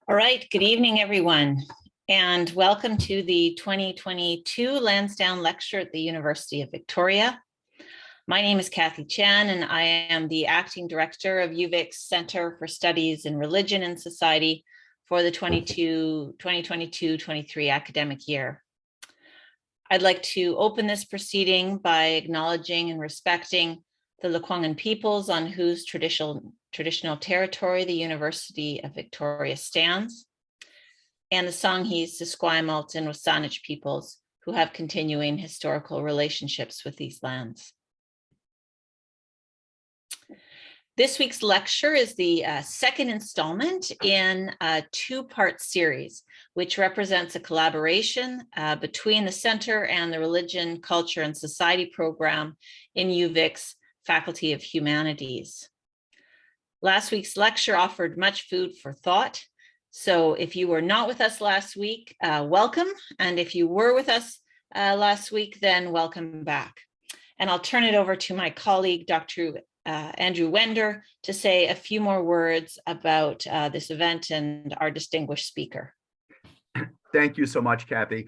All right, good evening, everyone, and welcome to the 2022 Lansdowne Lecture at the University of Victoria. My name is Kathy Chan, and I am the Acting Director of UVic's Center for Studies in Religion and Society for the 2022-23 academic year. I'd like to open this proceeding by acknowledging and respecting the Lekwungen peoples on whose traditional territory the University of Victoria stands, and the Songhees, Esquimalt, and Wasanich peoples who have continuing historical relationships with these lands. This week's lecture is the second installment in a two-part series, which represents a collaboration between the Center and the Religion, Culture, and Society program in UVic's Faculty of Humanities. Last week's lecture offered much food for thought. So if you were not with us last week, welcome. And if you were with us last week, then welcome back. And I'll turn it over to my colleague, Dr. Andrew Wender, to say a few more words about this event and our distinguished speaker. Thank you so much, Kathy.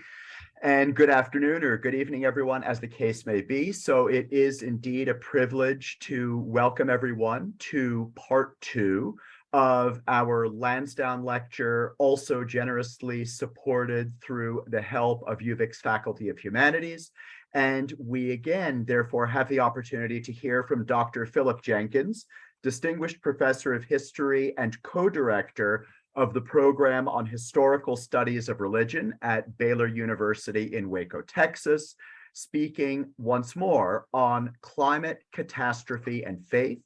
And good afternoon or good evening, everyone, as the case may be. So it is indeed a privilege to welcome everyone to part two of our Lansdowne lecture, also generously supported through the help of UVic's Faculty of Humanities. And we again, therefore, have the opportunity to hear from Dr. Philip Jenkins, Distinguished Professor of History and co-director of the program on historical studies of religion at Baylor University in Waco, Texas, speaking once more on climate, catastrophe, and faith,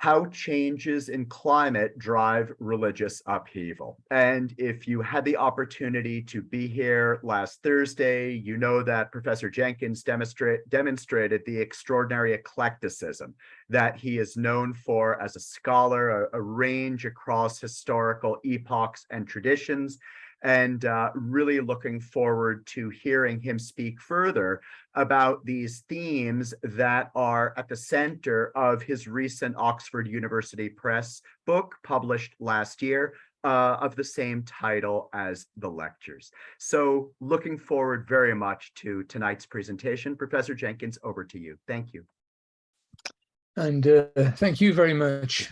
how changes in climate drive religious upheaval. And if you had the opportunity to be here last Thursday, you know that Professor Jenkins demonstrated the extraordinary eclecticism that he is known for as a scholar, a range across historical epochs and traditions, and really looking forward to hearing him speak further about these themes that are at the center of his recent Oxford University Press book published last year of the same title as the lectures. So looking forward very much to tonight's presentation. Professor Jenkins, over to you. Thank you. And thank you very much.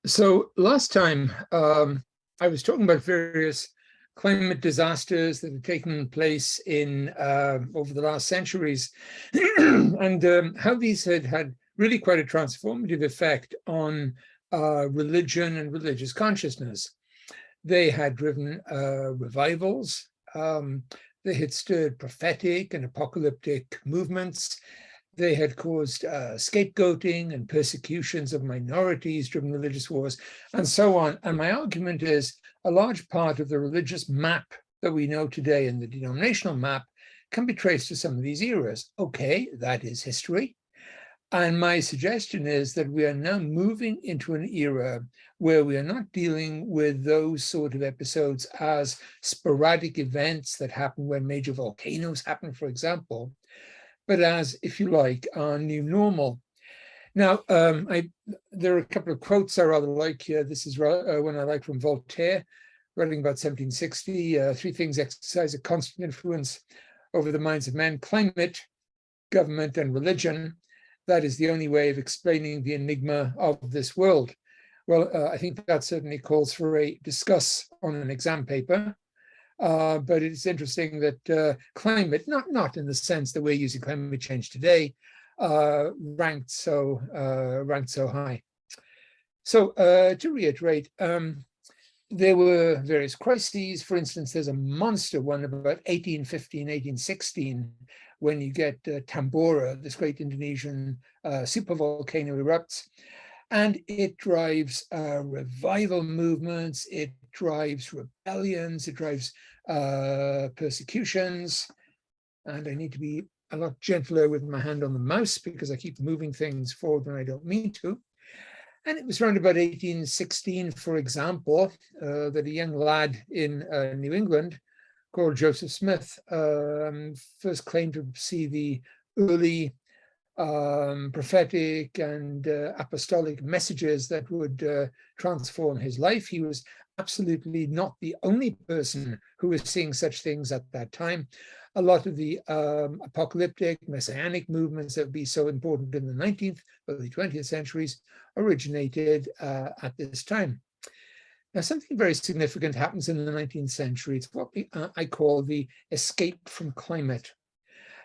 So last time, I was talking about various climate disasters that have taken place in over the last centuries, and how these had really quite a transformative effect on religion and religious consciousness. They had driven revivals. They had stirred prophetic and apocalyptic movements. They had caused scapegoating and persecutions of minorities, driven religious wars, and so on. And my argument is a large part of the religious map that we know today and the denominational map can be traced to some of these eras. Okay, that is history. And my suggestion is that we are now moving into an era where we are not dealing with those sort of episodes as sporadic events that happen when major volcanoes happen, for example, but as, if you like, our new normal. Now, there are a couple of quotes I rather like here. This is one I like from Voltaire, writing about 1760. Three things exercise a constant influence over the minds of men: climate, government, and religion. That is the only way of explaining the enigma of this world. Well, I think that certainly calls for a discuss on an exam paper. But it's interesting that climate, not in the sense that we're using climate change today, ranked so high. So to reiterate, there were various crises. For instance, there's a monster one about 1815, 1816, when you get Tambora, this great Indonesian supervolcano erupts. And it drives revival movements, it drives rebellions, it drives persecutions. And I need to be a lot gentler with my hand on the mouse because I keep moving things forward when I don't mean to. And it was around about 1816, for example, that a young lad in New England called Joseph Smith first claimed to see the early prophetic and apostolic messages that would transform his life. He was absolutely not the only person who was seeing such things at that time. A lot of the apocalyptic, messianic movements that would be so important in the 19th, early 20th centuries originated at this time. Now, something very significant happens in the 19th century. It's what I call the escape from climate.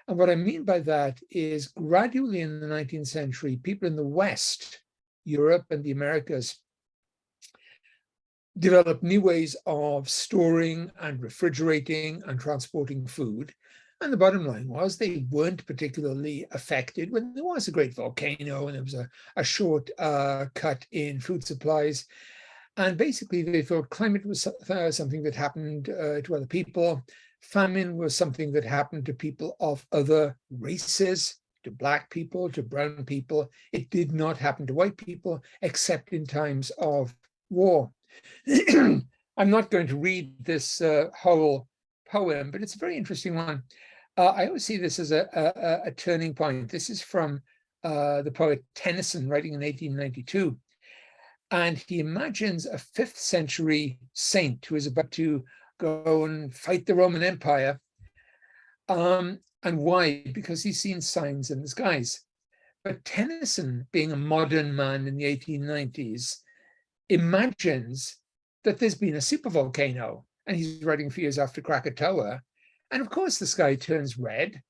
And what I mean by that is gradually in the 19th century, people in the West, Europe and the Americas, developed new ways of storing and refrigerating and transporting food. And the bottom line was they weren't particularly affected when there was a great volcano and there was a short cut in food supplies. And basically they thought climate was something that happened to other people. Famine was something that happened to people of other races, to Black people, to brown people. It did not happen to white people, except in times of war. I'm not going to read this whole poem, but it's a very interesting one. I always see this as a turning point. This is from the poet Tennyson, writing in 1892. And he imagines a 5th century saint who is about to go and fight the Roman Empire. And why? Because he's seen signs in the skies. But Tennyson, being a modern man in the 1890s, imagines that there's been a supervolcano, and he's writing a few years after Krakatoa. And of course, the sky turns red.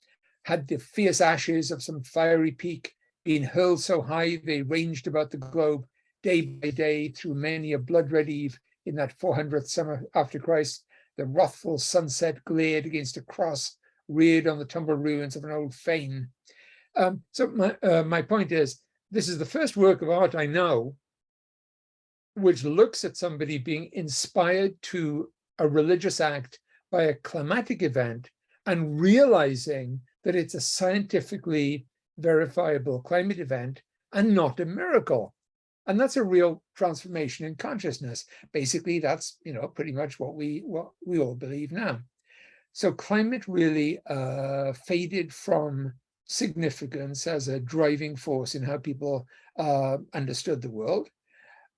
Had the fierce ashes of some fiery peak been hurled so high, they ranged about the globe day by day through many a blood-red eve in that 400th summer after Christ, the wrathful sunset glared against a cross reared on the tumbled ruins of an old fane. So my point is, this is the first work of art I know which looks at somebody being inspired to a religious act by a climatic event and realizing that it's a scientifically verifiable climate event and not a miracle. And that's a real transformation in consciousness. Basically, that's pretty much what we all believe now. So climate really faded from significance as a driving force in how people understood the world.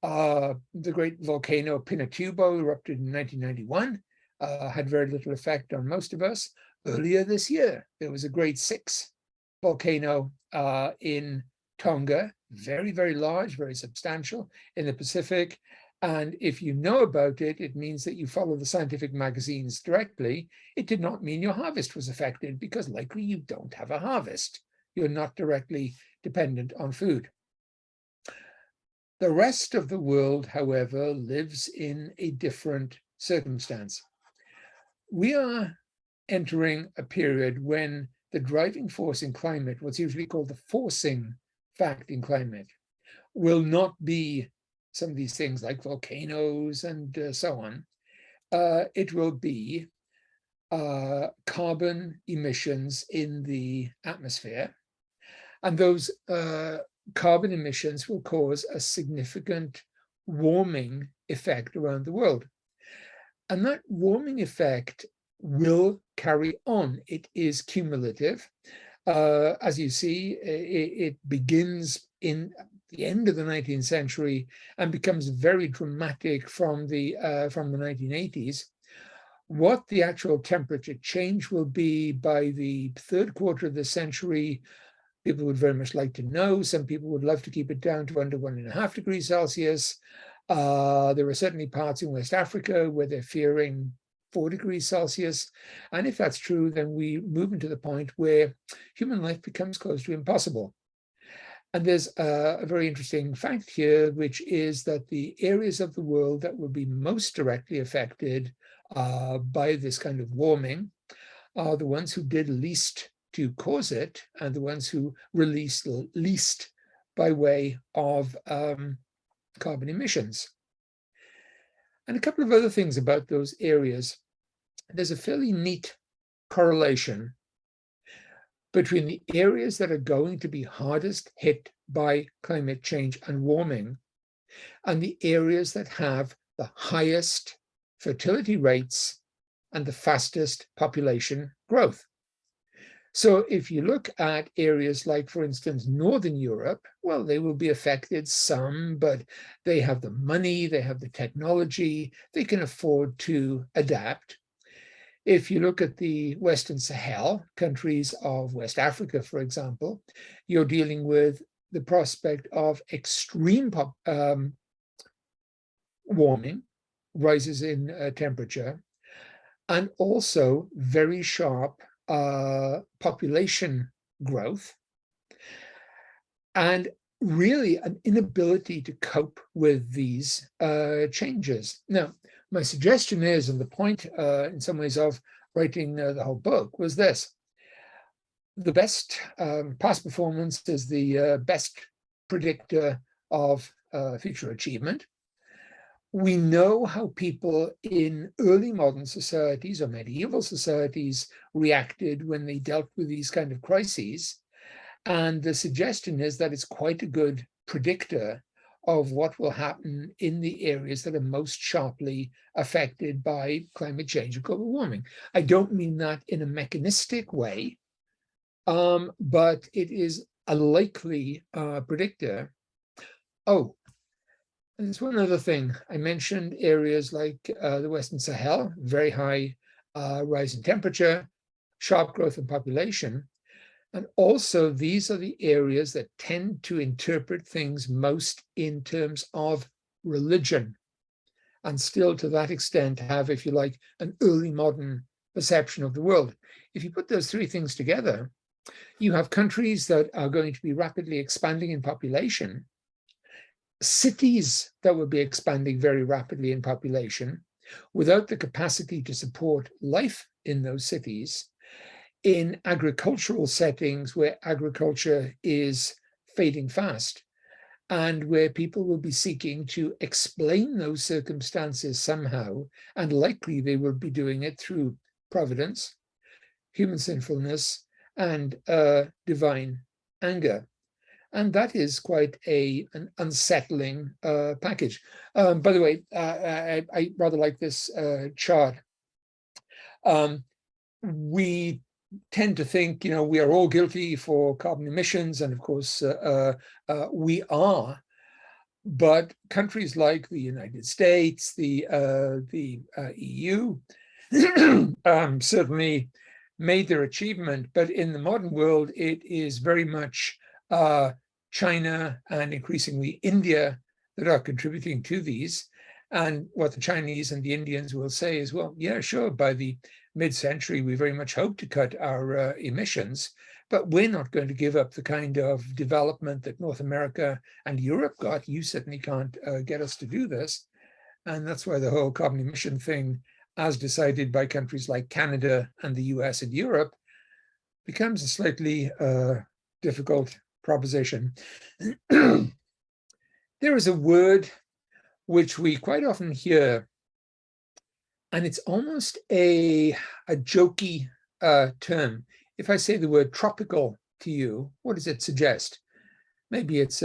The great volcano Pinatubo erupted in 1991, had very little effect on most of us. Earlier this year, there was a grade 6 volcano in Tonga, very, very large, very substantial in the Pacific. And if you know about it, it means that you follow the scientific magazines directly. It did not mean your harvest was affected because likely you don't have a harvest. You're not directly dependent on food. The rest of the world, however, lives in a different circumstance. We are entering a period when the driving force in climate, what's usually called the forcing fact in climate, will not be some of these things like volcanoes and so on. It will be carbon emissions in the atmosphere. And those carbon emissions will cause a significant warming effect around the world. And that warming effect will carry on. It is cumulative. As you see, it begins in the end of the 19th century and becomes very dramatic from the 1980s. What the actual temperature change will be by the 3rd quarter of the century, people would very much like to know. Some people would love to keep it down to under 1.5 degrees Celsius. There are certainly parts in West Africa where they're fearing 4 degrees Celsius. And if that's true, then we move into the point where human life becomes close to impossible. And there's a very interesting fact here, which is that the areas of the world that will be most directly affected by this kind of warming are the ones who did least to cause it and the ones who released least by way of carbon emissions. And a couple of other things about those areas. There's a fairly neat correlation between the areas that are going to be hardest hit by climate change and warming and the areas that have the highest fertility rates and the fastest population growth. So if you look at areas like, for instance, Northern Europe, well, they will be affected some, but they have the money, they have the technology, they can afford to adapt. If you look at the Western Sahel, countries of West Africa, for example, you're dealing with the prospect of extreme warming, rises in temperature, and also very sharp population growth, and really an inability to cope with these changes. Now, my suggestion is, and the point in some ways of writing the whole book was this: the best past performance is the best predictor of future achievement. We know how people in early modern societies or medieval societies reacted when they dealt with these kind of crises. And the suggestion is that it's quite a good predictor of what will happen in the areas that are most sharply affected by climate change or global warming. I don't mean that in a mechanistic way, but it is a likely predictor. Oh, and there's one other thing. I mentioned areas like the Western Sahel, very high rise in temperature, sharp growth in population. And also, these are the areas that tend to interpret things most in terms of religion, and still to that extent have, if you like, an early modern perception of the world. If you put those three things together, you have countries that are going to be rapidly expanding in population, cities that will be expanding very rapidly in population without the capacity to support life in those cities, in agricultural settings where agriculture is fading fast, and where people will be seeking to explain those circumstances somehow, and likely they will be doing it through providence, human sinfulness, and divine anger. And that is quite an unsettling package. By the way, I rather like this chart. We tend to think, we are all guilty for carbon emissions, and of course we are. But countries like the United States, the EU, certainly made their achievement. But in the modern world, it is very much China and increasingly India that are contributing to these. And what the Chinese and the Indians will say is, well, yeah, sure, by the mid-century, we very much hope to cut our emissions, but we're not going to give up the kind of development that North America and Europe got. You certainly can't get us to do this. And that's why the whole carbon emission thing, as decided by countries like Canada and the US and Europe, becomes a slightly difficult proposition. There is a word which we quite often hear, and it's almost a jokey term. If I say the word tropical to you, what does it suggest? Maybe it's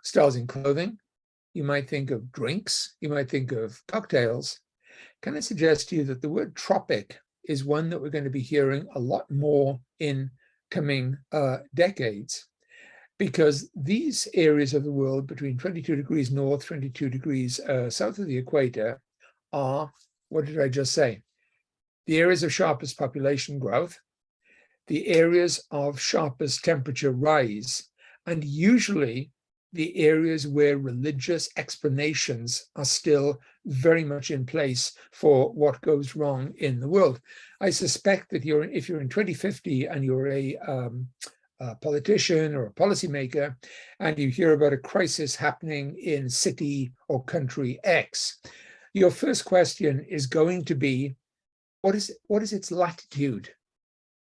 styles in clothing. You might think of drinks. You might think of cocktails. Can I suggest to you that the word tropic is one that we're going to be hearing a lot more in coming decades? Because these areas of the world between 22 degrees north, 22 degrees south of the equator are, what did I just say? The areas of sharpest population growth, the areas of sharpest temperature rise, and usually the areas where religious explanations are still very much in place for what goes wrong in the world. I suspect that if you're in 2050 and you're a politician or a policymaker, and you hear about a crisis happening in city or country X, your first question is going to be, what is its latitude?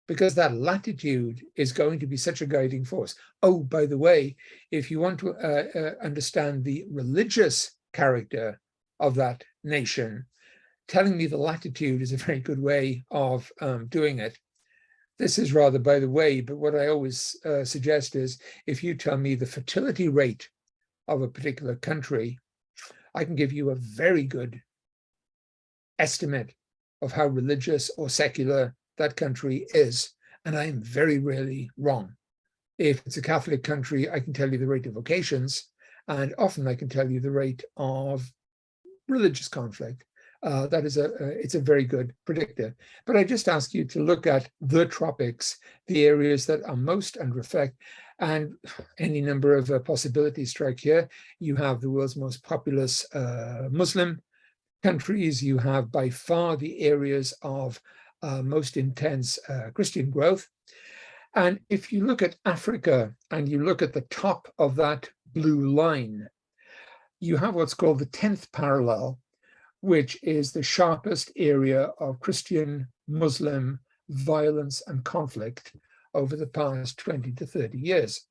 Because that latitude is going to be such a guiding force. Oh, by the way, if you want to understand the religious character of that nation, telling me the latitude is a very good way of doing it. This is rather by the way, but what I always suggest is, if you tell me the fertility rate of a particular country, I can give you a very good estimate of how religious or secular that country is. and I am very rarely wrong. If it's a Catholic country, I can tell you the rate of vocations, and often I can tell you the rate of religious conflict. It's a very good predictor. But I just ask you to look at the tropics, the areas that are most under effect, and any number of possibilities strike here. You have the world's most populous Muslim countries. You have by far the areas of most intense Christian growth. And if you look at Africa and you look at the top of that blue line, you have what's called the 10th parallel, which is the sharpest area of Christian Muslim violence and conflict over the past 20 to 30 years.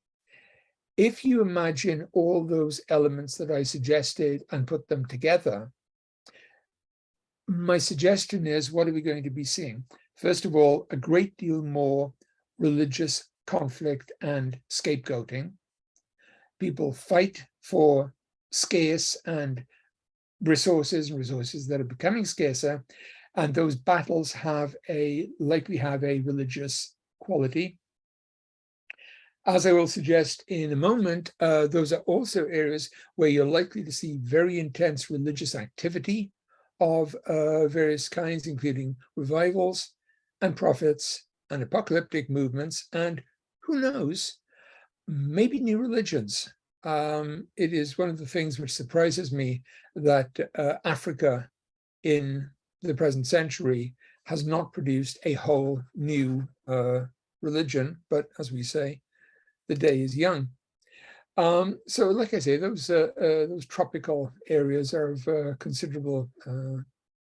If you imagine all those elements that I suggested and put them together, my suggestion is, what are we going to be seeing? First of all, a great deal more religious conflict and scapegoating. People fight for scarce and resources that are becoming scarcer, and those battles likely have a religious quality. As I will suggest in a moment, those are also areas where you're likely to see very intense religious activity of various kinds, including revivals and prophets and apocalyptic movements, and who knows, maybe new religions. It is one of the things which surprises me that Africa in the present century has not produced a whole new religion, but as we say, the day is young. So like I say, those tropical areas are of considerable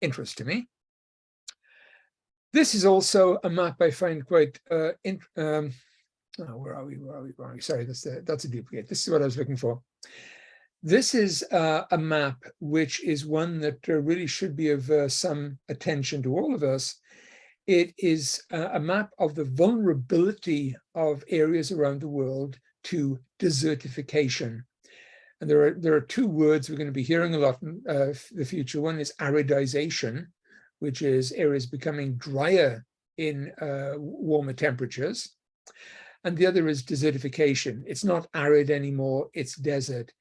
interest to me. This is also a map I find quite where are we? Sorry, that's a duplicate. This is what I was looking for. This is a map which is one that really should be of some attention to all of us. It is a map of the vulnerability of areas around the world to desertification. And there are two words we're going to be hearing a lot in the future. One is aridization, which is areas becoming drier in warmer temperatures. And the other is desertification. It's not arid anymore, it's desert.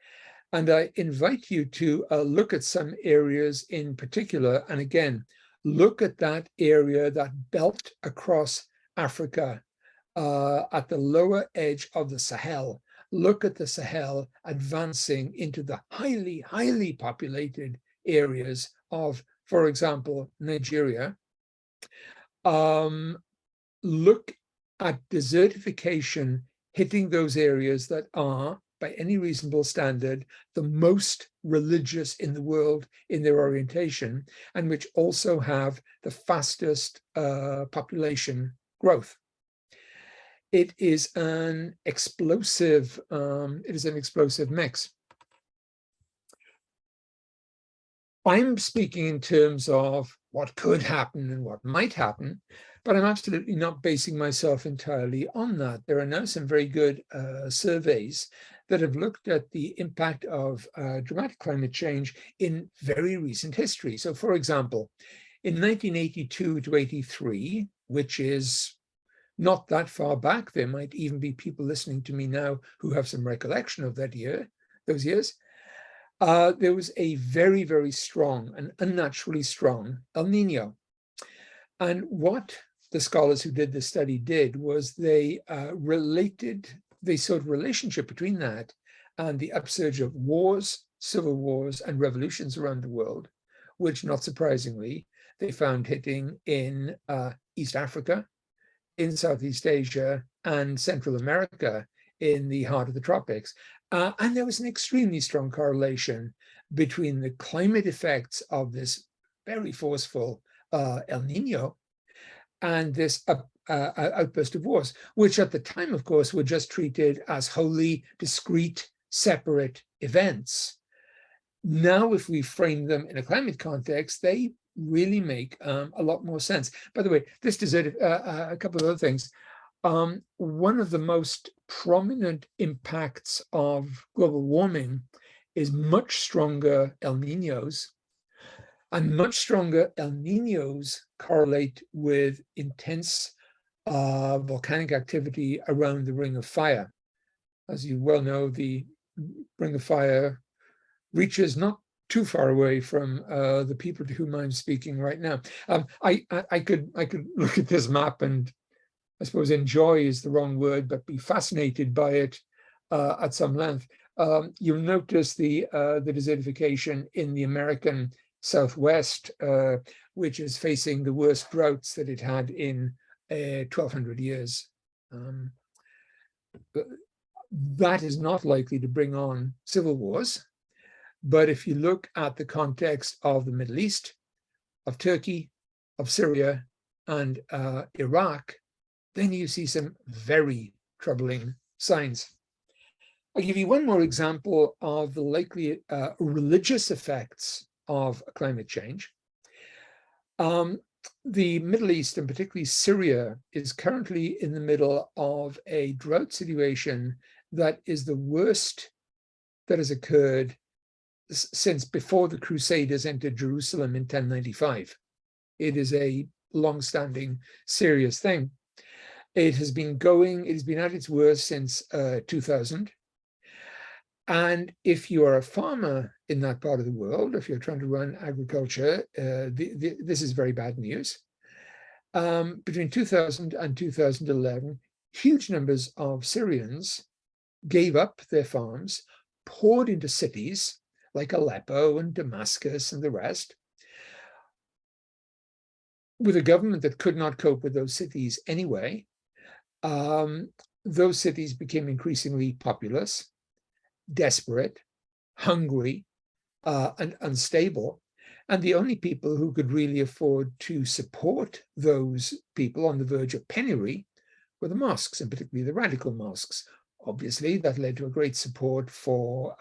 And I invite you to look at some areas in particular. And again, look at that area, that belt across Africa at the lower edge of the Sahel. Look at the Sahel advancing into the highly, highly populated areas of, for example, Nigeria. Look at desertification hitting those areas that are, by any reasonable standard, the most religious in the world in their orientation, and which also have the fastest population growth. It is an explosive mix. I'm speaking in terms of what could happen and what might happen, but I'm absolutely not basing myself entirely on that. There are now some very good surveys that have looked at the impact of dramatic climate change in very recent history. So, for example, in 1982 to 83, which is not that far back, there might even be people listening to me now who have some recollection of those years. There was a very, very strong and unnaturally strong El Nino. And what the scholars who did this study did was they saw a relationship between that and the upsurge of wars, civil wars, and revolutions around the world, which, not surprisingly, they found hitting in East Africa, in Southeast Asia, and Central America in the heart of the tropics. And there was an extremely strong correlation between the climate effects of this very forceful El Nino and this outburst of wars, which at the time, of course, were just treated as wholly discrete, separate events. Now, if we frame them in a climate context, they really make a lot more sense. By the way, this deserted a couple of other things. One of the most prominent impacts of global warming is much stronger El Niños, and much stronger El Niños correlate with intense volcanic activity around the Ring of Fire. As you well know, the Ring of Fire reaches not too far away from the people to whom I'm speaking right now. I could look at this map and I suppose enjoy is the wrong word, but be fascinated by it at some length. You'll notice the desertification in the American Southwest, which is facing the worst droughts that it had in 1,200 years. That is not likely to bring on civil wars. But if you look at the context of the Middle East, of Turkey, of Syria, and Iraq, then you see some very troubling signs. I'll give you one more example of the likely religious effects of climate change. The Middle East, and particularly Syria, is currently in the middle of a drought situation that is the worst that has occurred since before the Crusaders entered Jerusalem in 1095. It is a long-standing, serious thing. It has been at its worst since 2000. And if you are a farmer in that part of the world, if you're trying to run agriculture, this is very bad news. Between 2000 and 2011, huge numbers of Syrians gave up their farms, poured into cities like Aleppo and Damascus and the rest, with a government that could not cope with those cities anyway. Those cities became increasingly populous, desperate, hungry, and unstable. And the only people who could really afford to support those people on the verge of penury were the mosques, and particularly the radical mosques. Obviously, that led to a great support for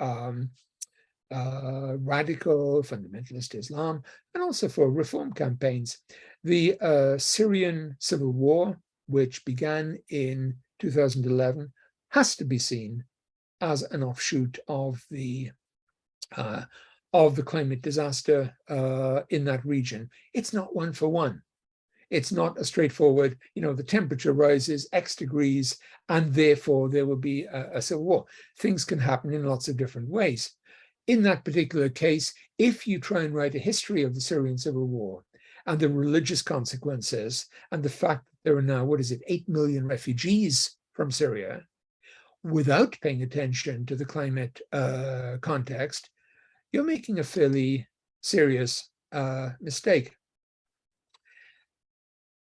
radical fundamentalist Islam, and also for reform campaigns. The Syrian civil war, which began in 2011, has to be seen as an offshoot of the climate disaster in that region. It's not one for one. It's not a straightforward, the temperature rises X degrees and therefore there will be a civil war. Things can happen in lots of different ways. In that particular case, if you try and write a history of the Syrian civil war and the religious consequences and the fact that there are now, 8 million refugees from Syria, without paying attention to the climate context, you're making a fairly serious mistake.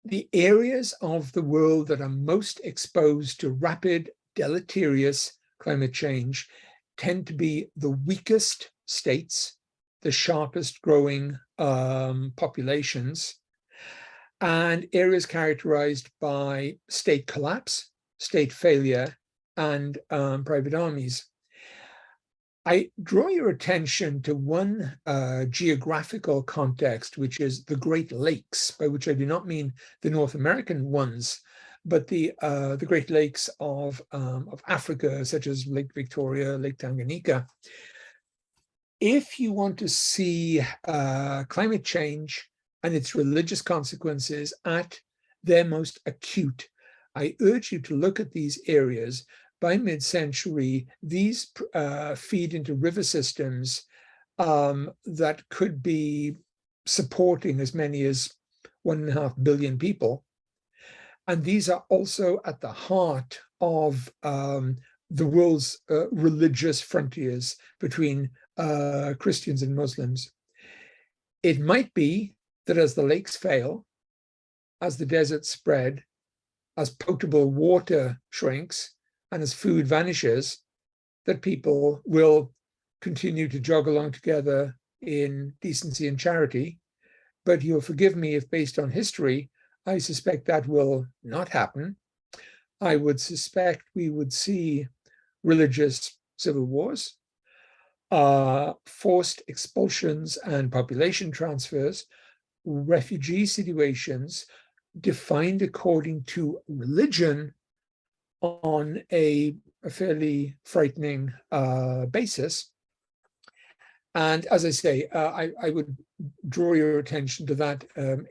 The areas of the world that are most exposed to rapid, deleterious climate change tend to be the weakest states, the sharpest growing populations, and areas characterized by state collapse, state failure, and private armies. I draw your attention to one geographical context, which is the Great Lakes, by which I do not mean the North American ones, but the Great Lakes of Africa, such as Lake Victoria, Lake Tanganyika. If you want to see climate change and its religious consequences at their most acute, I urge you to look at these areas. By mid-century, these feed into river systems that could be supporting as many as 1.5 billion people. And these are also at the heart of the world's religious frontiers between Christians and Muslims. It might be that as the lakes fail, as the deserts spread, as potable water shrinks, and as food vanishes, that people will continue to jog along together in decency and charity. But you'll forgive me if, based on history, I suspect that will not happen. I would suspect we would see religious civil wars, forced expulsions and population transfers, refugee situations defined according to religion on a fairly frightening basis. And as I say, I would draw your attention to that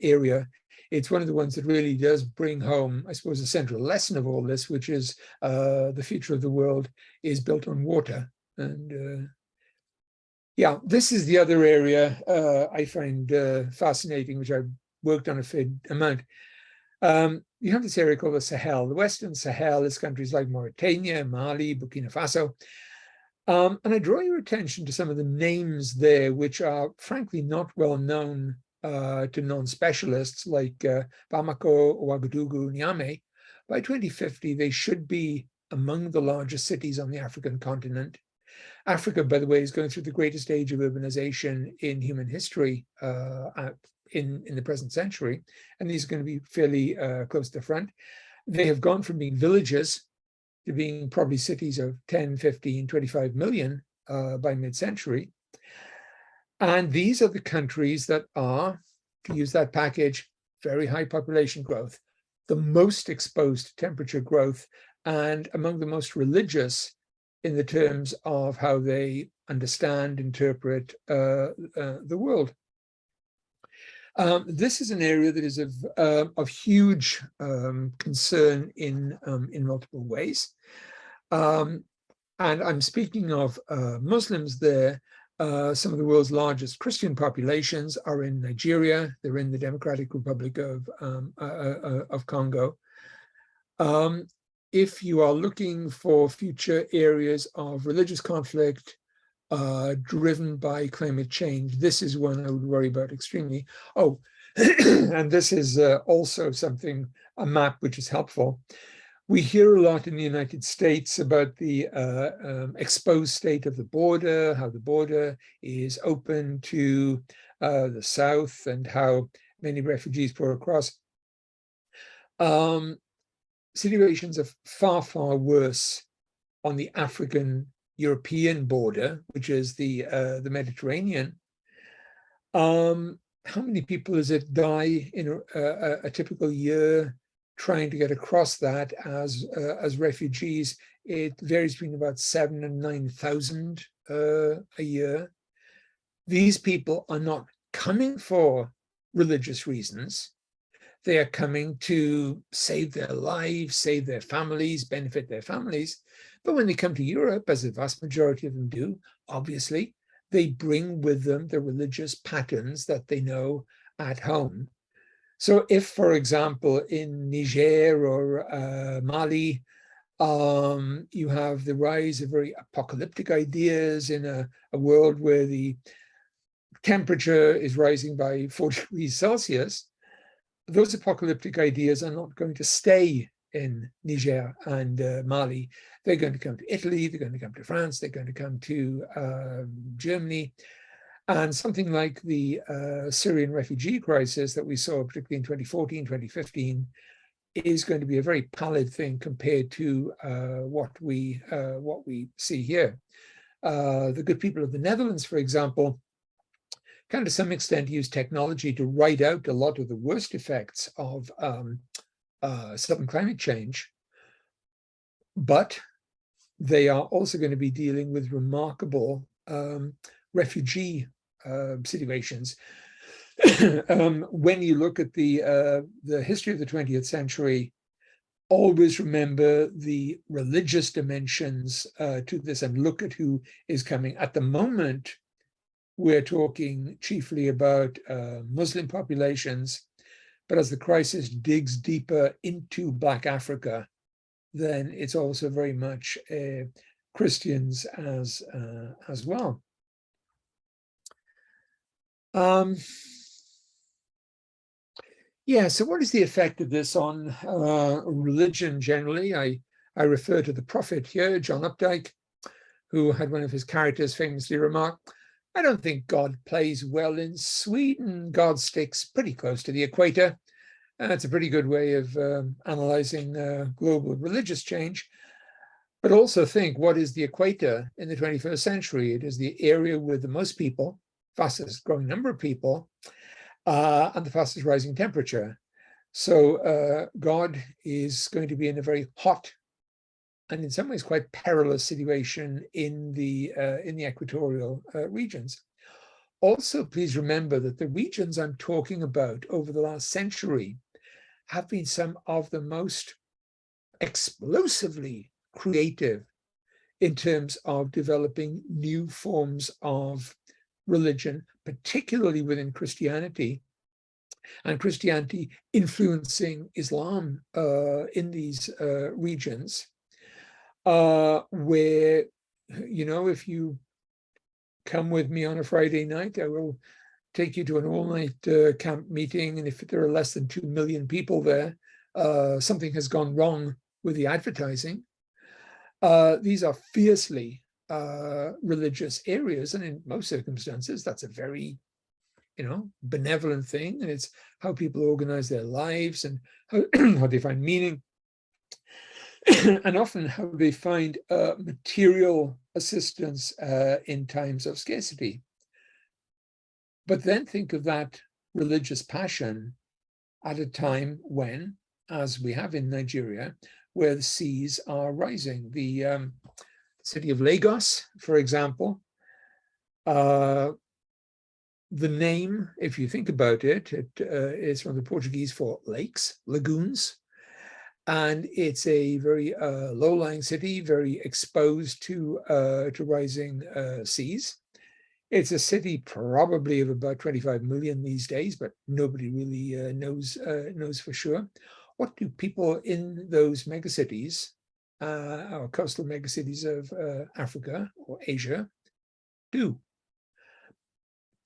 area. it's one of the ones that really does bring home, I suppose, a central lesson of all this, which is the future of the world is built on water. And yeah, this is the other area I find fascinating, which I've worked on a fair amount. You have this area called the Sahel. The Western Sahel is countries like Mauritania, Mali, Burkina Faso. And I draw your attention to some of the names there, which are frankly not well known to non-specialists, like Bamako, Ouagadougou, Niamey. By 2050, they should be among the largest cities on the African continent. Africa, by the way, is going through the greatest age of urbanization in human history in the present century, and these are going to be fairly close to the front. They have gone from being villages to being probably cities of 10, 15, 25 million by mid-century. And these are the countries that are, to use that package, very high population growth, the most exposed to temperature growth, and among the most religious in the terms of how they understand, interpret the world. This is an area that is of huge concern in multiple ways. And I'm speaking of Muslims there. Some of the world's largest Christian populations are in Nigeria. They're in the Democratic Republic of Congo. If you are looking for future areas of religious conflict driven by climate change, this is one I would worry about extremely. Oh, and this is also something, a map which is helpful. We hear a lot in the United States about the exposed state of the border, how the border is open to the south and how many refugees pour across. Situations are far, far worse on the African-European border, which is the Mediterranean. How many people does it die in a typical year trying to get across that as refugees? It varies between about 7,000 and 9,000 a year. These people are not coming for religious reasons. They are coming to save their lives, save their families, benefit their families. But when they come to Europe, as the vast majority of them do, obviously, they bring with them the religious patterns that they know at home. So if, for example, in Niger or Mali, you have the rise of very apocalyptic ideas in a world where the temperature is rising by 40 degrees Celsius, those apocalyptic ideas are not going to stay in Niger and Mali. They're going to come to Italy, they're going to come to France, they're going to come to Germany. And something like the Syrian refugee crisis that we saw, particularly in 2014, 2015, is going to be a very pallid thing compared to what we see here. The good people of the Netherlands, for example, can to some extent use technology to ride out a lot of the worst effects of sudden climate change. But they are also going to be dealing with remarkable refugee situations. When you look at the history of the 20th century, always remember the religious dimensions to this and look at who is coming. At the moment, we're talking chiefly about Muslim populations, but as the crisis digs deeper into Black Africa, then it's also very much Christians as well. Yeah, so what is the effect of this on religion generally? I refer to the prophet here, John Updike, who had one of his characters famously remark, "I don't think God plays well in Sweden. God sticks pretty close to the equator." That's a pretty good way of analyzing global religious change. But also think, what is the equator in the 21st century? It is the area with the most people, fastest growing number of people, and the fastest rising temperature. So God is going to be in a very hot and in some ways quite perilous situation in the equatorial regions. Also, please remember that the regions I'm talking about over the last century have been some of the most explosively creative in terms of developing new forms of religion, particularly within Christianity, and Christianity influencing Islam in these regions, where, if you come with me on a Friday night, I will take you to an all-night camp meeting, and if there are less than 2 million people there, something has gone wrong with the advertising. These are fiercely religious areas, and in most circumstances, that's a very, benevolent thing, and it's how people organize their lives and how they find meaning, and often how they find material assistance in times of scarcity. But then think of that religious passion at a time when, as we have in Nigeria, where the seas are rising. The city of Lagos, for example, the name, if you think about it, is from the Portuguese for lakes, lagoons. And it's a very low-lying city, very exposed to rising seas. It's a city probably of about 25 million these days, but nobody really knows for sure. What do people in those megacities, or coastal megacities of Africa or Asia, do?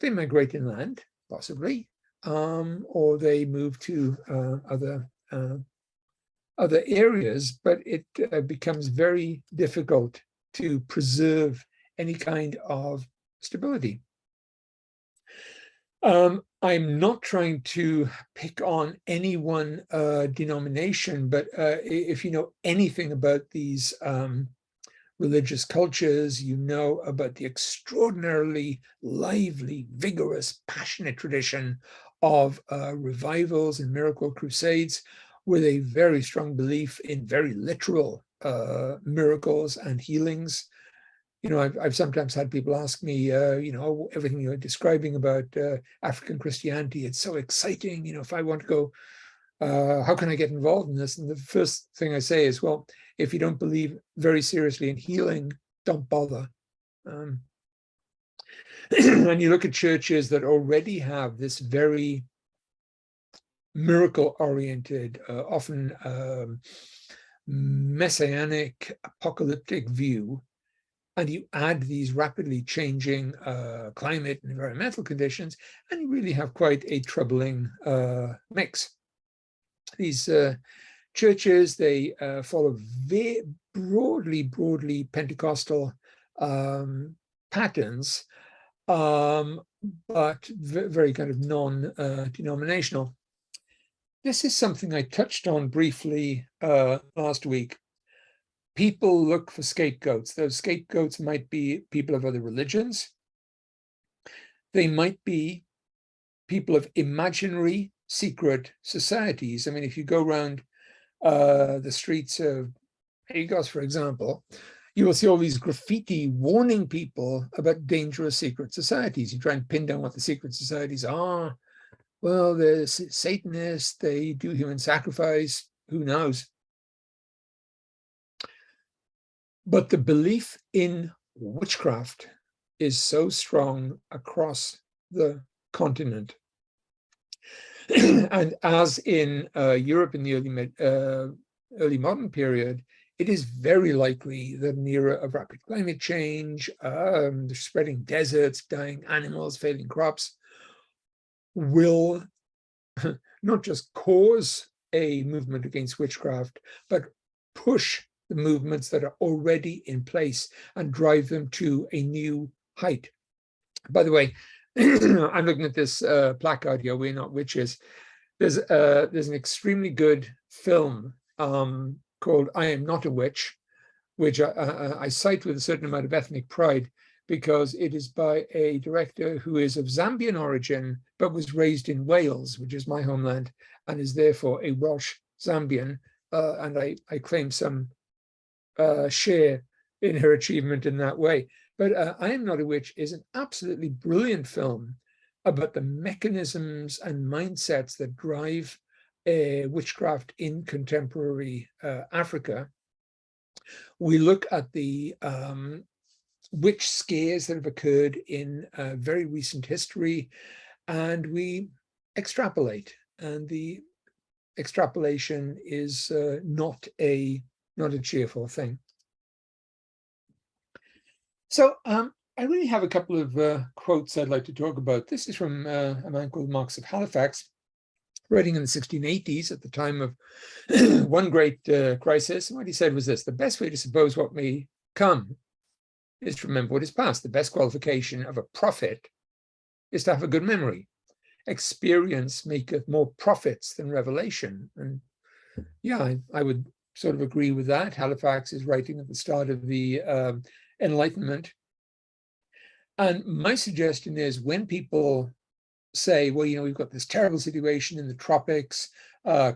They migrate inland, possibly, or they move to other areas, but it becomes very difficult to preserve any kind of stability. I'm not trying to pick on any one denomination, but if you know anything about these religious cultures, you know about the extraordinarily lively, vigorous, passionate tradition of revivals and miracle crusades, with a very strong belief in very literal miracles and healings. I've sometimes had people ask me, everything you're describing about African Christianity, it's so exciting. If I want to go, how can I get involved in this? And the first thing I say is, well, if you don't believe very seriously in healing, don't bother. And you look at churches that already have this very miracle-oriented, often messianic, apocalyptic view, and you add these rapidly changing climate and environmental conditions, and you really have quite a troubling mix. These churches, they follow very broadly Pentecostal patterns, but very kind of non-denominational. This is something I touched on briefly last week. People look for scapegoats. Those scapegoats might be people of other religions. They might be people of imaginary secret societies. I mean, if you go around the streets of Lagos, for example, you will see all these graffiti warning people about dangerous secret societies. You try and pin down what the secret societies are. Well, they're Satanists, they do human sacrifice, who knows? But the belief in witchcraft is so strong across the continent. And as in Europe in the early modern period, it is very likely that an era of rapid climate change, the spreading deserts, dying animals, failing crops, will not just cause a movement against witchcraft, but push the movements that are already in place and drive them to a new height. By the way, I'm looking at this placard here, "We're not witches." There's an extremely good film called "I Am Not a Witch," which I cite with a certain amount of ethnic pride, because it is by a director who is of Zambian origin, but was raised in Wales, which is my homeland, and is therefore a Welsh Zambian. And I claim some share in her achievement in that way. But I Am Not a Witch is an absolutely brilliant film about the mechanisms and mindsets that drive witchcraft in contemporary Africa. We look at the witch scares that have occurred in very recent history, and we extrapolate. And the extrapolation is not a cheerful thing. So I really have a couple of quotes I'd like to talk about. This is from a man called Marx of Halifax, writing in the 1680s at the time of one great crisis. And what he said was this: the best way to suppose what may come is to remember what is past. The best qualification of a prophet is to have a good memory. Experience maketh more prophets than revelation. And yeah, I would sort of agree with that. Halifax is writing at the start of the Enlightenment. And my suggestion is, when people say, well, we've got this terrible situation in the tropics,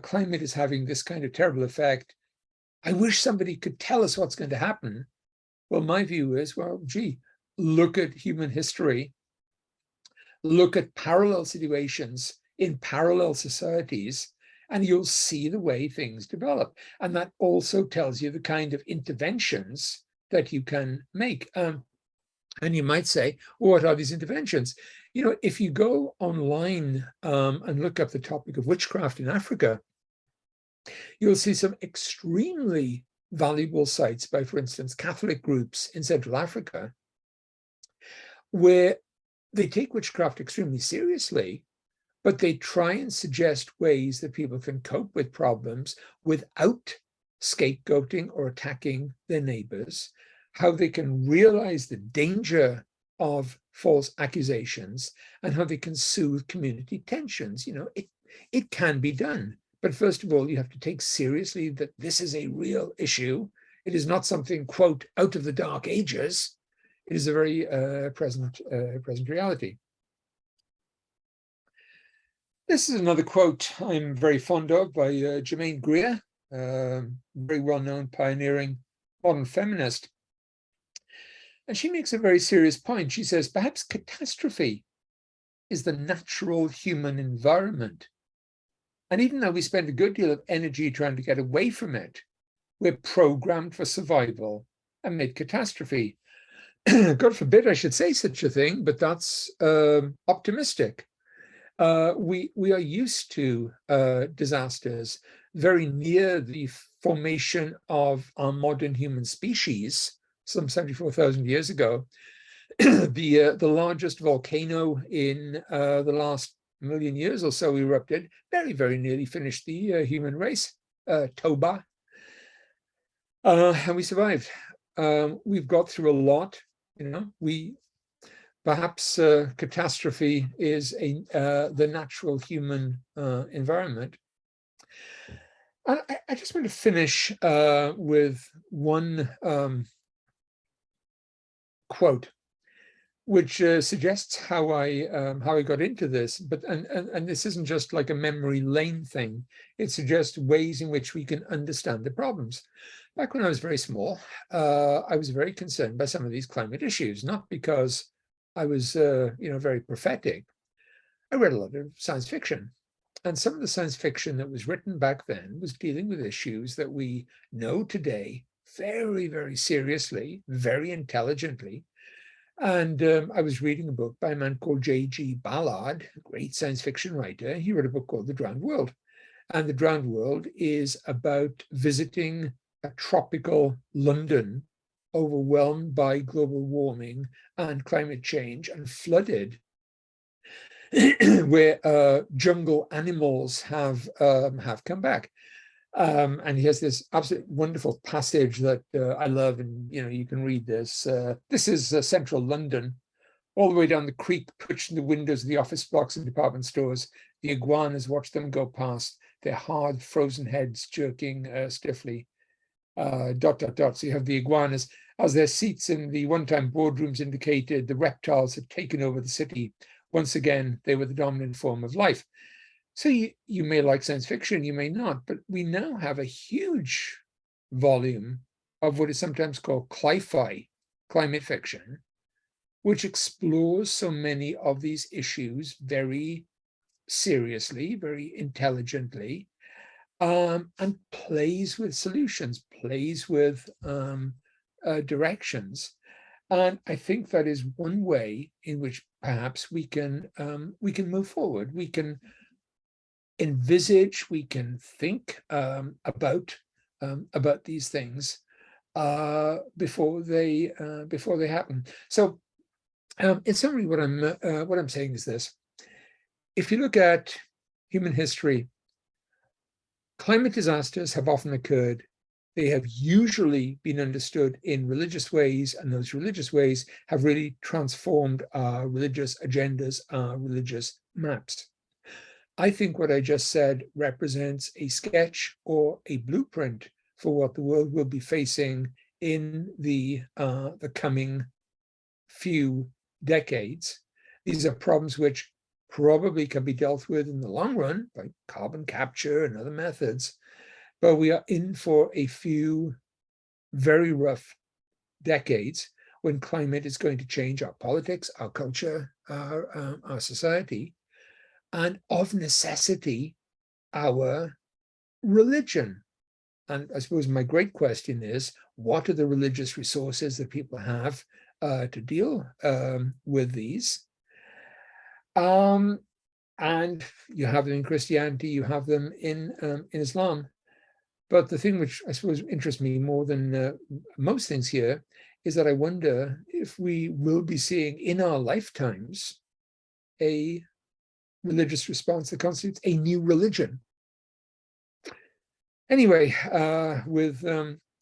climate is having this kind of terrible effect, I wish somebody could tell us what's going to happen. Well, my view is, well, gee, look at human history, look at parallel situations in parallel societies, and you'll see the way things develop. And that also tells you the kind of interventions that you can make. And you might say, well, what are these interventions? If you go online and look up the topic of witchcraft in Africa, you'll see some extremely valuable sites by, for instance, Catholic groups in Central Africa, where they take witchcraft extremely seriously, but they try and suggest ways that people can cope with problems without scapegoating or attacking their neighbors, how they can realize the danger of false accusations, and how they can soothe community tensions. It can be done. But first of all, you have to take seriously that this is a real issue. It is not something, quote, out of the dark ages. It is a very present reality. This is another quote I'm very fond of by Germaine Greer, very well-known pioneering modern feminist. And she makes a very serious point. She says, perhaps catastrophe is the natural human environment. And even though we spend a good deal of energy trying to get away from it, we're programmed for survival amid catastrophe. God forbid I should say such a thing, but that's optimistic. We are used to disasters very near the formation of our modern human species some 74,000 years ago. The largest volcano in the last million years or so erupted, very, very nearly finished the human race, Toba. And we survived. We've got through a lot. Perhaps catastrophe is the natural human environment. And I just want to finish with one quote, which suggests how I got into this. But and this isn't just like a memory lane thing. It suggests ways in which we can understand the problems. Back when I was very small, I was very concerned by some of these climate issues, not because I was very prophetic. I read a lot of science fiction. And some of the science fiction that was written back then was dealing with issues that we know today very, very seriously, very intelligently. And I was reading a book by a man called J.G. Ballard, a great science fiction writer. He wrote a book called The Drowned World. And The Drowned World is about visiting a tropical London overwhelmed by global warming and climate change and flooded, where jungle animals have come back. And he has this absolutely wonderful passage that I love, and you can read this. This is central London, all the way down the creek, perched in the windows of the office blocks and department stores. The iguanas watch them go past, their hard, frozen heads jerking stiffly. ... So you have the iguanas. As their seats in the one-time boardrooms indicated, the reptiles had taken over the city. Once again, they were the dominant form of life. So you may like science fiction, you may not, but we now have a huge volume of what is sometimes called cli-fi, climate fiction, which explores so many of these issues very seriously, very intelligently, and plays with solutions, plays with directions. And I think that is one way in which perhaps we can move forward. We can envisage, we can think about these things before they happen. So, in summary, what I'm saying is this: if you look at human history, climate disasters have often occurred. They have usually been understood in religious ways, and those religious ways have really transformed our religious agendas, our religious maps. I think what I just said represents a sketch or a blueprint for what the world will be facing in the coming few decades. These are problems which probably can be dealt with in the long run by carbon capture and other methods, but we are in for a few very rough decades when climate is going to change our politics, our culture, our society, and of necessity, our religion. And I suppose my great question is, what are the religious resources that people have to deal with these? And you have them in Christianity, you have them in Islam. But the thing which I suppose interests me more than most things here is that I wonder if we will be seeing in our lifetimes a religious response that constitutes a new religion. Anyway, with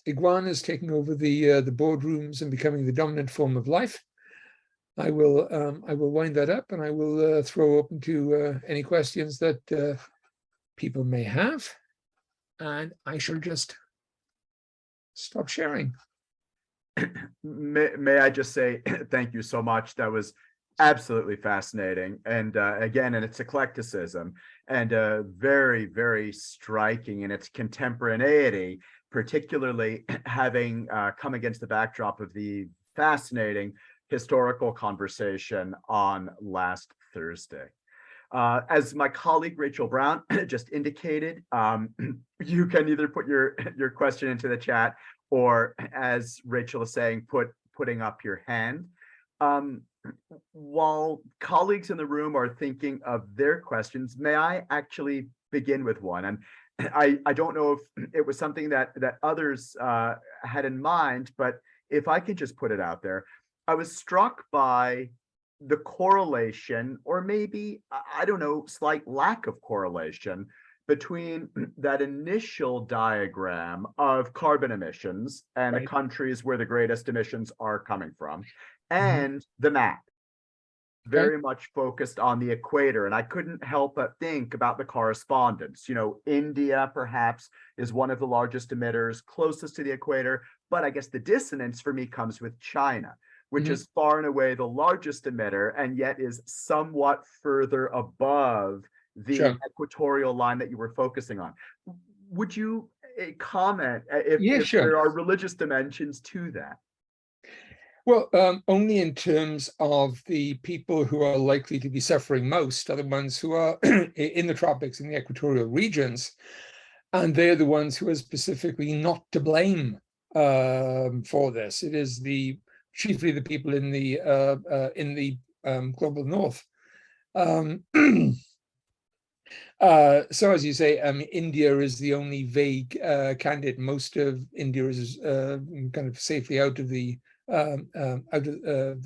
iguanas taking over the boardrooms and becoming the dominant form of life, I will wind that up, and I will throw open to any questions that people may have, and I shall just stop sharing. May I just say thank you so much. That was absolutely fascinating, and again, in its eclecticism, and very, very striking in its contemporaneity, particularly having come against the backdrop of the fascinating historical conversation on last Thursday. As my colleague Rachel Brown just indicated, you can either put your question into the chat, or, as Rachel is saying, putting up your hand. While colleagues in the room are thinking of their questions, may I actually begin with one? And I don't know if it was something that others had in mind, but if I could just put it out there, I was struck by the correlation, or maybe, I don't know, slight lack of correlation between that initial diagram of carbon emissions and the countries where the greatest emissions are coming from, and the map, very much focused on the equator. And I couldn't help but think about the correspondence. You know, India perhaps is one of the largest emitters closest to the equator, but I guess the dissonance for me comes with China, which is far and away the largest emitter, and yet is somewhat further above the equatorial line that you were focusing on. Would you comment if there are religious dimensions to that? Well, only in terms of the people who are likely to be suffering most are the ones who are in the tropics, in the equatorial regions, and they're the ones who are specifically not to blame for this. It is chiefly the people in the global north. So, as you say, India is the only vague candidate. Most of India is kind of safely out of the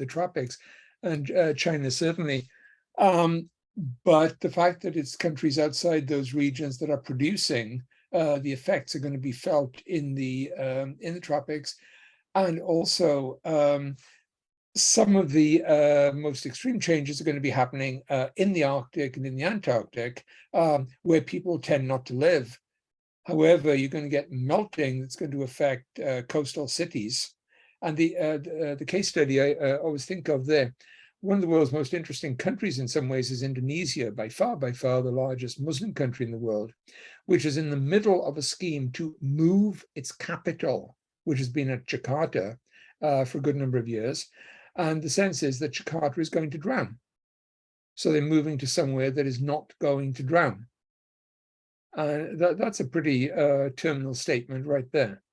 tropics, and China certainly. But the fact that it's countries outside those regions that are producing, the effects are going to be felt in the tropics, and also some of the most extreme changes are going to be happening in the Arctic and in the Antarctic, where people tend not to live. However, you're going to get melting that's going to affect coastal cities. And the case study I always think of there, one of the world's most interesting countries in some ways is Indonesia, by far the largest Muslim country in the world, which is in the middle of a scheme to move its capital, which has been at Jakarta for a good number of years, And the sense is that Jakarta is going to drown. So they're moving to somewhere that is not going to drown. That's a pretty terminal statement right there.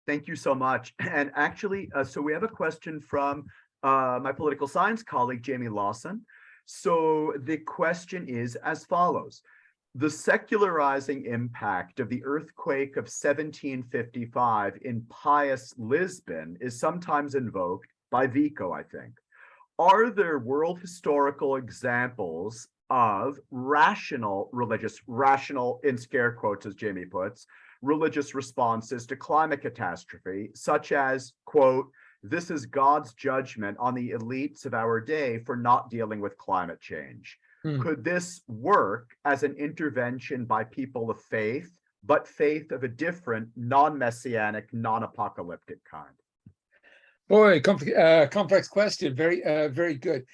Thank you so much. And actually, so we have a question from my political science colleague, Jamie Lawson. So the question is as follows. The secularizing impact of the earthquake of 1755 in pious Lisbon is sometimes invoked by Vico, I think. Are there world historical examples of rational in scare quotes, as Jamie puts, religious responses to climate catastrophe, such as, quote, "This is God's judgment on the elites of our day for not dealing with climate change"? Could this work as an intervention by people of faith, but faith of a different, non-messianic, non-apocalyptic kind? Boy, complex question. Very good.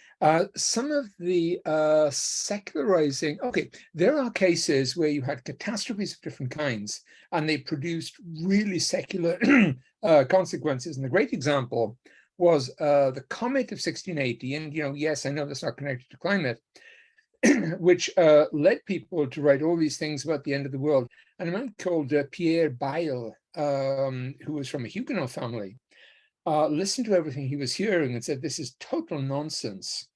Some of the secularizing. Okay, there are cases where you had catastrophes of different kinds, and they produced really secular consequences. And the great example was the comet of 1680. And yes, I know that's not connected to climate, which led people to write all these things about the end of the world. And a man called Pierre Bayle, who was from a Huguenot family, listened to everything he was hearing and said, this is total nonsense.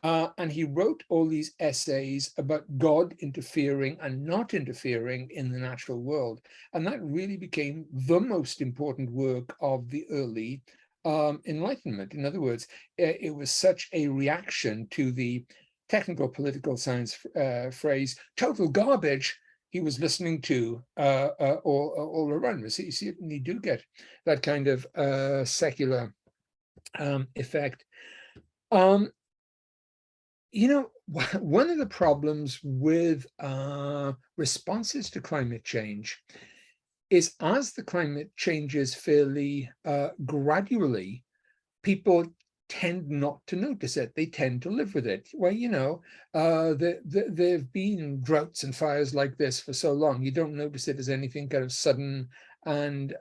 And he wrote all these essays about God interfering and not interfering in the natural world. And that really became the most important work of the early Enlightenment. In other words, it was such a reaction to the technical political science phrase, total garbage, he was listening to all around us. You certainly do get that kind of secular effect. One of the problems with responses to climate change is as the climate changes fairly gradually, people tend not to notice it. They tend to live with it. Well, there have been droughts and fires like this for so long. You don't notice it as anything kind of sudden and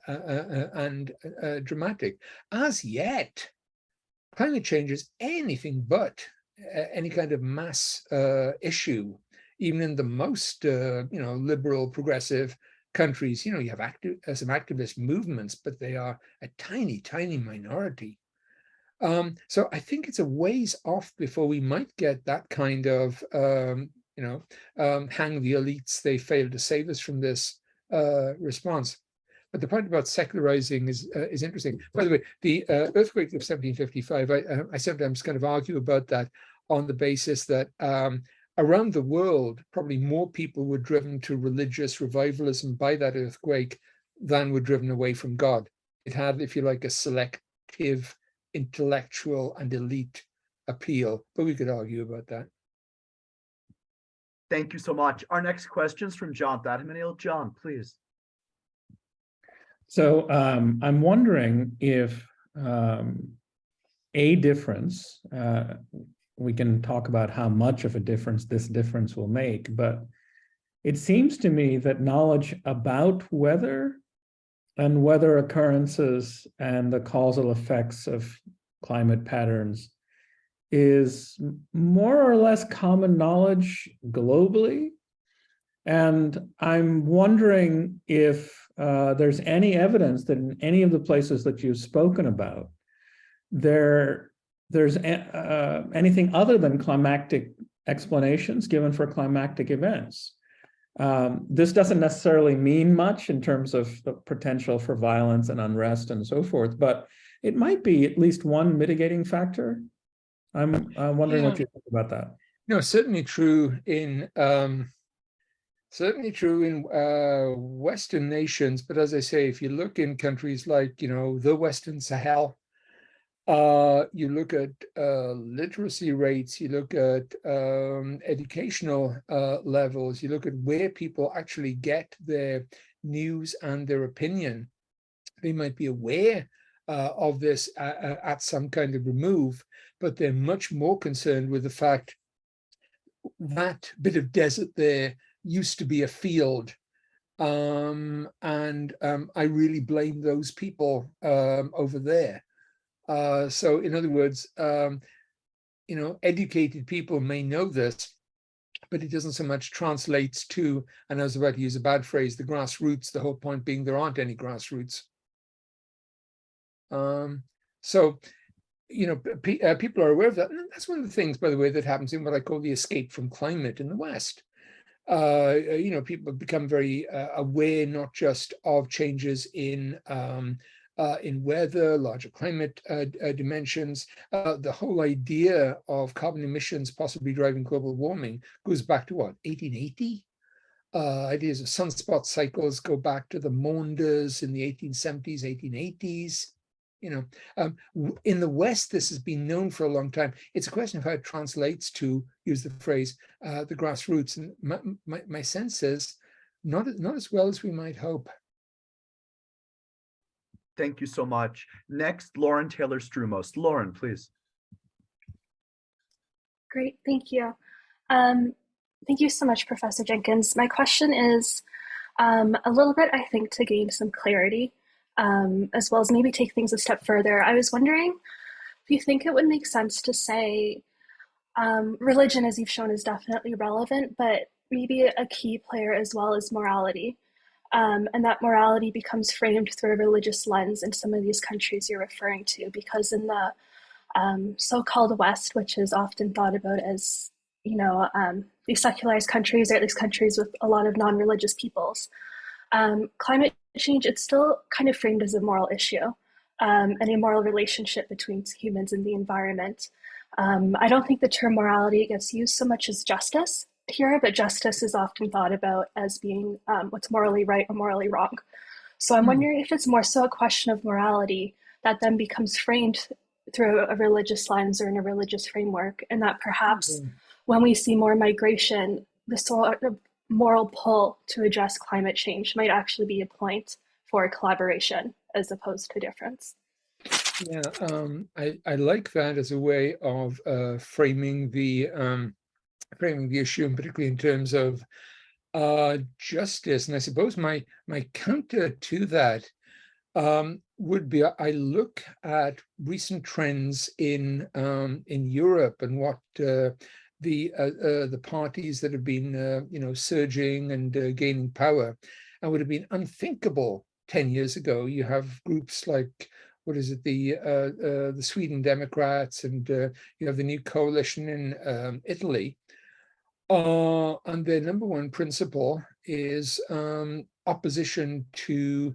dramatic. As yet, climate change is anything but any kind of mass issue, even in the most liberal, progressive countries. You have some activist movements, but they are a tiny, tiny minority. So I think it's a ways off before we might get that kind of, hang the elites, they failed to save us from this response. But the point about secularizing is interesting. By the way, the earthquake of 1755, I sometimes kind of argue about that on the basis that around the world, probably more people were driven to religious revivalism by that earthquake than were driven away from God. It had, if you like, a selective intellectual and elite appeal, but we could argue about that. Thank you so much. Our next question is from John Thaddeus. John, please. So I'm wondering if a difference, we can talk about how much of a difference this difference will make, but it seems to me that knowledge about weather and weather occurrences and the causal effects of climate patterns is more or less common knowledge globally. And I'm wondering if there's any evidence that in any of the places that you've spoken about, there's anything other than climactic explanations given for climactic events. This doesn't necessarily mean much in terms of the potential for violence and unrest and so forth, but it might be at least one mitigating factor. I'm wondering what you think about that. No, certainly true in Western nations, but as I say, if you look in countries like the Western Sahel, you look at literacy rates, you look at educational levels, you look at where people actually get their news and their opinion. They might be aware of this at some kind of remove, but they're much more concerned with the fact that bit of desert there used to be a field. And I really blame those people over there. So in other words, educated people may know this, but it doesn't so much translates to, and I was about to use a bad phrase, the grassroots, the whole point being there aren't any grassroots. So, people are aware of that. And that's one of the things, by the way, that happens in what I call the escape from climate in the West. People become very aware not just of changes in weather, larger climate dimensions. The whole idea of carbon emissions possibly driving global warming goes back to what, 1880? Ideas of sunspot cycles go back to the Maunders in the 1870s, 1880s. In the West, this has been known for a long time. It's a question of how it translates to, use the phrase, the grassroots. And my sense is not as well as we might hope. Thank you so much. Next, Lauren Taylor-Strumos. Lauren, please. Great, thank you. Thank you so much, Professor Jenkins. My question is a little bit, I think, to gain some clarity, as well as maybe take things a step further. I was wondering if you think it would make sense to say religion, as you've shown, is definitely relevant, but maybe a key player as well as morality. And that morality becomes framed through a religious lens in some of these countries you're referring to, because in the so-called West, which is often thought about as, these secularized countries, or at least countries with a lot of non-religious peoples, climate change, it's still kind of framed as a moral issue, and a moral relationship between humans and the environment. I don't think the term morality gets used so much as justice here, but justice is often thought about as being what's morally right or morally wrong. So I'm wondering if it's more so a question of morality that then becomes framed through a religious lens or in a religious framework, and that perhaps when we see more migration, the sort of moral pull to address climate change might actually be a point for collaboration as opposed to difference. Yeah, I like that as a way of framing the issue, and particularly in terms of justice. And I suppose my counter to that would be, I look at recent trends in Europe and what the parties that have been surging and gaining power, and would have been unthinkable 10 years ago. You have groups like, what is it, the Sweden Democrats, and you have the new coalition in Italy. And their number one principle is opposition to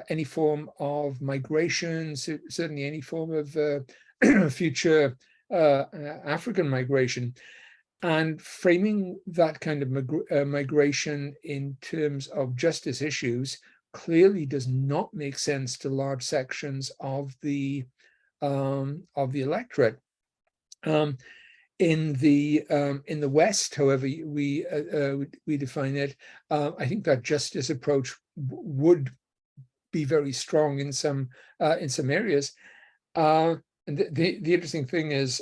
any form of migration, certainly any form of future African migration. And framing that kind of migration in terms of justice issues clearly does not make sense to large sections of the electorate. In the West, however we define it, I think that justice approach would be very strong in some areas. And the interesting thing is,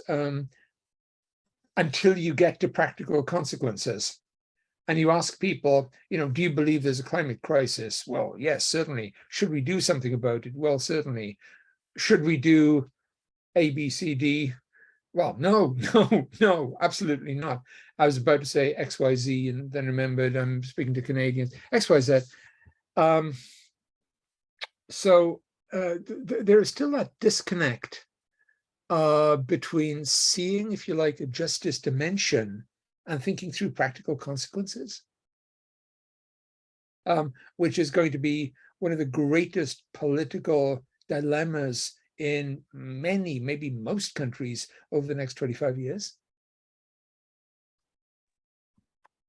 until you get to practical consequences, and you ask people, do you believe there's a climate crisis? Well, yes, certainly. Should we do something about it? Well, certainly. Should we do A, B, C, D? Well, no, absolutely not. I was about to say X, Y, Z, and then remembered I'm speaking to Canadians. X, Y, Z. So there is still that disconnect between seeing, if you like, a justice dimension and thinking through practical consequences, which is going to be one of the greatest political dilemmas in many, maybe most countries over the next 25 years.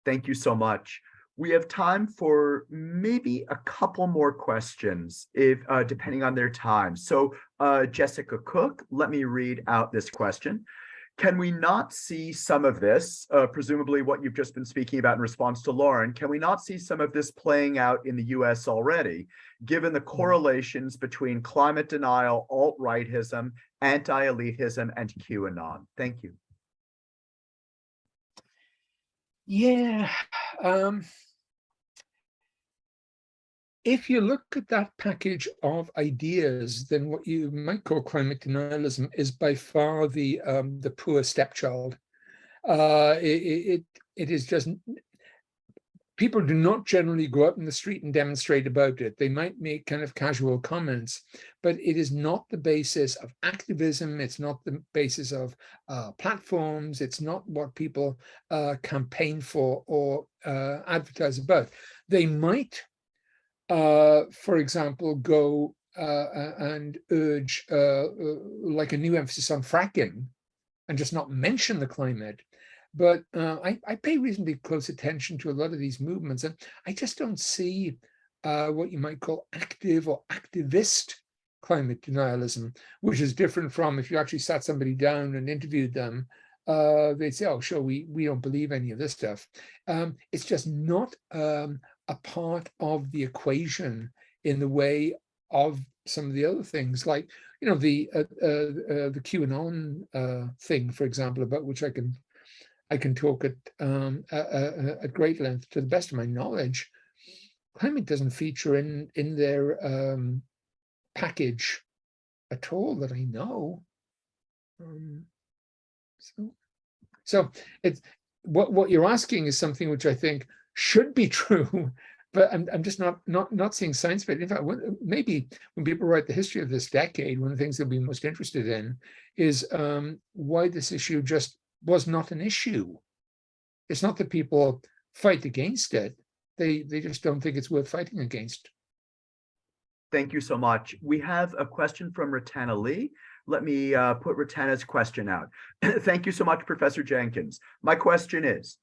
Thank you so much. We have time for maybe a couple more questions, if depending on their time. So Jessica Cook, let me read out this question. Can we not see some of this, presumably what you've just been speaking about in response to Lauren, can we not see some of this playing out in the US already, given the correlations between climate denial, alt-rightism, anti-elitism, and QAnon? Thank you. Yeah. if you look at that package of ideas, then what you might call climate denialism is by far the poor stepchild. It is just, people do not generally go out in the street and demonstrate about it. They might make kind of casual comments, but it is not the basis of activism. It's not the basis of platforms. It's not what people campaign for or advertise about. They might, for example, go and urge like a new emphasis on fracking and just not mention the climate. But I pay reasonably close attention to a lot of these movements, and I just don't see what you might call active or activist climate denialism, which is different from if you actually sat somebody down and interviewed them, they'd say, oh, sure, we don't believe any of this stuff. It's just not a part of the equation in the way of some of the other things, like, you know, the QAnon thing, for example, about which I can talk at great length. To the best of my knowledge, climate doesn't feature in their package at all that I know. So it's what you're asking is something which I think should be true, but I'm just not seeing science for it. In fact, maybe when people write the history of this decade, one of the things they'll be most interested in is why this issue just was not an issue. It's not that people fight against it. They just don't think it's worth fighting against. Thank you so much. We have a question from Ratana Lee. Let me put Ratana's question out. Thank you so much, Professor Jenkins. My question is,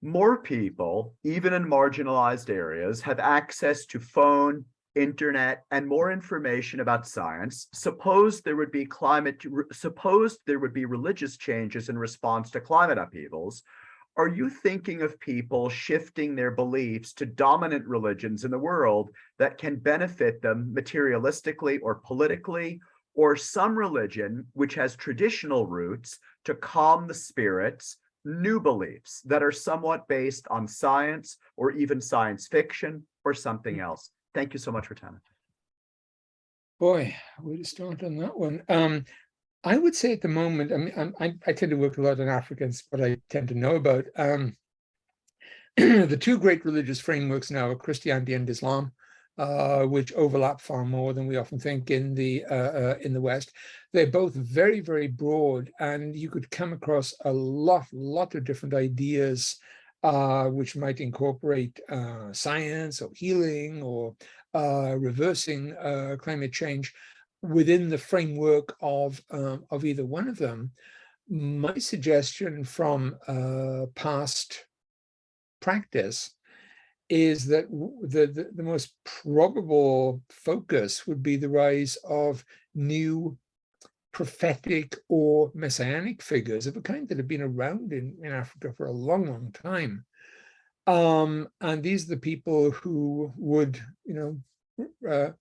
more people, even in marginalized areas, have access to phone, internet, and more information about science. Suppose there would be religious changes in response to climate upheavals. Are you thinking of people shifting their beliefs to dominant religions in the world that can benefit them materialistically or politically, or some religion which has traditional roots to calm the spirits, new beliefs that are somewhat based on science or even science fiction or something else? Thank you so much, Ratana. Boy, where to start on that one? I would say at the moment, I mean, I tend to work a lot in Africans, what I tend to know about. The two great religious frameworks now are Christianity and Islam, which overlap far more than we often think in the West. They're both very, very broad, and you could come across a lot of different ideas which might incorporate science or healing or reversing climate change within the framework of either one of them. My suggestion from past practice is that the most probable focus would be the rise of new prophetic or messianic figures of a kind that have been around in Africa for a long, long time. And these are the people who would, you know,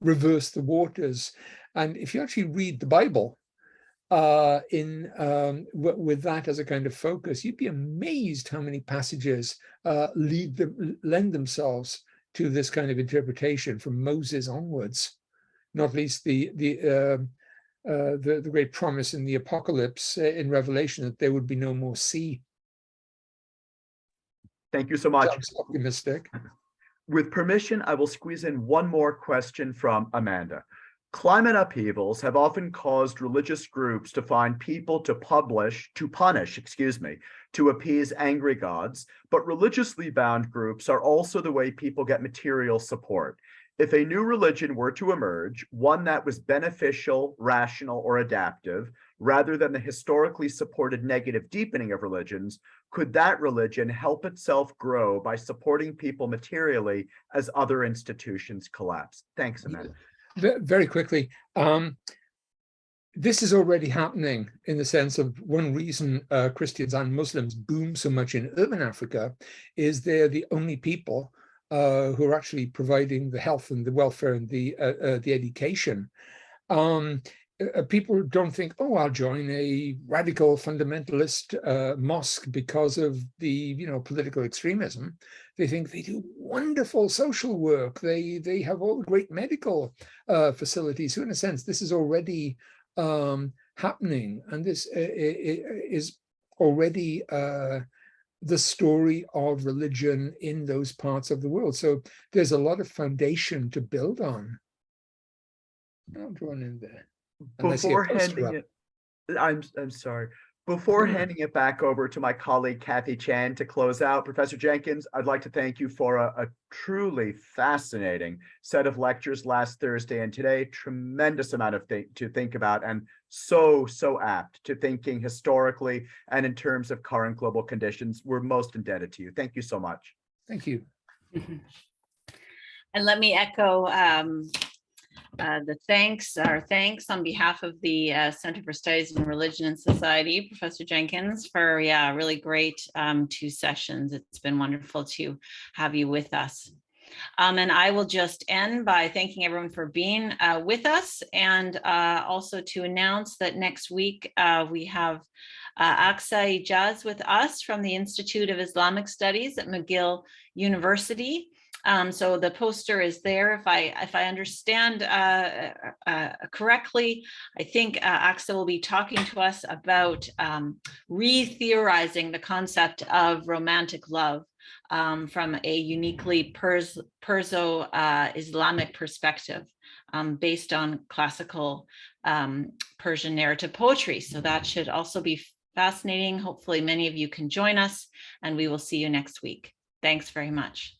reverse the waters. And if you actually read the Bible with that as a kind of focus, you'd be amazed how many passages lend themselves to this kind of interpretation from Moses onwards. Not least the great promise in the apocalypse in Revelation that there would be no more sea. Thank you so much. Sounds optimistic. With permission, I will squeeze in one more question from Amanda. Climate upheavals have often caused religious groups to find people to punish, to appease angry gods, but religiously bound groups are also the way people get material support. If a new religion were to emerge, one that was beneficial, rational, or adaptive, rather than the historically supported negative deepening of religions, could that religion help itself grow by supporting people materially as other institutions collapse? Thanks, Amanda. Very quickly, this is already happening in the sense of one reason Christians and Muslims boom so much in urban Africa is they're the only people who are actually providing the health and the welfare and the education. people don't think, oh, I'll join a radical fundamentalist mosque because of the political extremism. They think they do wonderful social work. They have all great medical facilities. So in a sense, this is already happening, and this is already the story of religion in those parts of the world. So there's a lot of foundation to build on. I'll draw in there. Before handing it, I'm sorry. Before handing it back over to my colleague Kathy Chan to close out, Professor Jenkins, I'd like to thank you for a truly fascinating set of lectures last Thursday and today. Tremendous amount of to think about, and so apt to thinking historically and in terms of current global conditions. We're most indebted to you. Thank you so much. Thank you. And let me echo our thanks on behalf of the Center for Studies in Religion and Society, Professor Jenkins, for really great 2 sessions. It's been wonderful to have you with us. And I will just end by thanking everyone for being with us, and also to announce that next week we have Aqsa Ijaz with us from the Institute of Islamic Studies at McGill University. So the poster is there. If I understand correctly, I think Aqsa will be talking to us about re-theorizing the concept of romantic love from a uniquely Perso-Islamic perspective, based on classical Persian narrative poetry. So that should also be fascinating. Hopefully many of you can join us, and we will see you next week. Thanks very much.